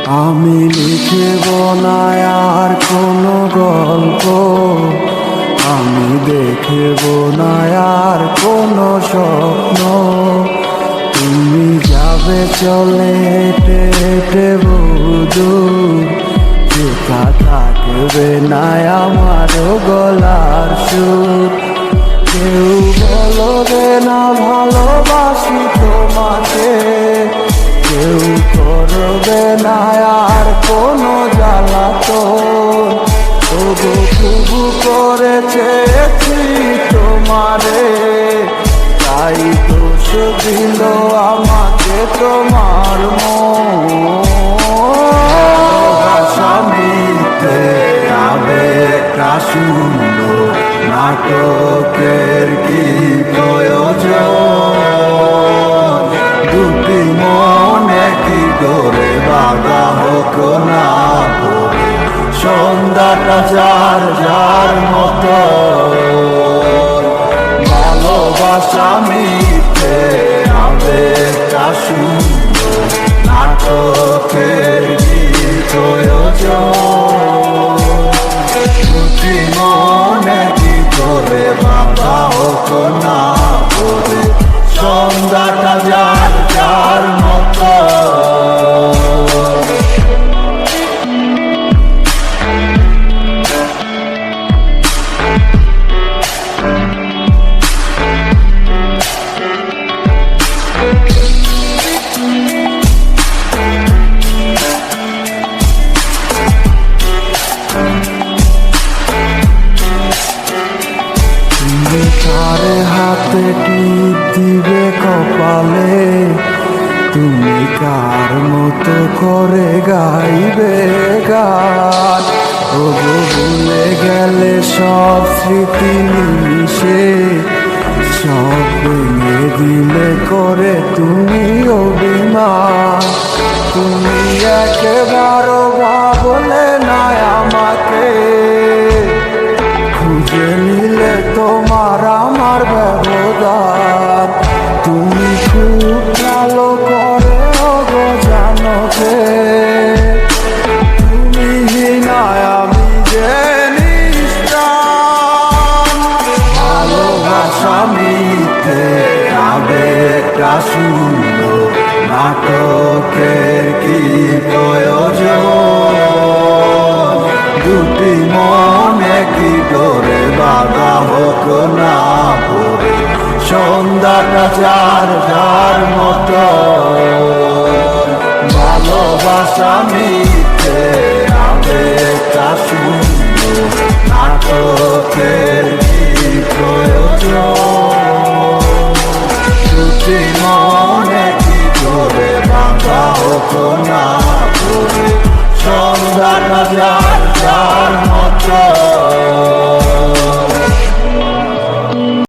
আমি লিখব না আর কোনো গল্প, আমি দেখব না আর কোনো স্বপ্ন। তুমি যাবে চলে হেঁটে হেঁটে বহুদূর, যেটা থাকবে না আমার গলার সুর। কেউ বলবে না ভালোবাসি তোমাকে, কেউ করবে না আর কোনো জ্বালাতন। তবু তবু করে চেয়েছি তোমারে, তাই দোষ দিল আমাকে তোমার মনে। আবেগটা সুন্দর নাটকের কি প্রয়োজন? দুটি মনে কি করে বাধা হোক না, সন্ধ্যাটা যার যার মতো। ভালোবাসা মিথ্যে, আবেগটা সুন্দর নাটকের কি প্রয়োজন? দুটি মনে কি করে বাধা হোক না, সন্ধ্যাটা যার যার মতো। তারে হাতে টিপ দিবে কপালে, তুমি কার মতো করে গাইবে গান। ওগো ভুলে গেলে সব স্মৃতি নিমিশে, সব ভেঙে দিলে করে তুমি অভিমান। তুমি একেবারও ভাবলে না আমাকে, খুঁজে নিলে তোমার আমার ব্যবধান। তুমি খুব ভালো করে ওগো জানো যে, তুমি হিনায় আমি যে নিষ্প্রাণ। ভালোবাসা মিথ্যে, আবেগটা সুন্দর নাটকের কি প্রয়োজন? দুটি মনে কি করে বাধা হোক না, সন্ধ্যাটা যার যার মতো। ভালোবাসা মিথ্যে, আবেগটা সুন্দর নাটকের কি প্রয়োজন? দুটি মনে কি করে বাধা হোক না, সন্ধ্যাটা যার যার মতো।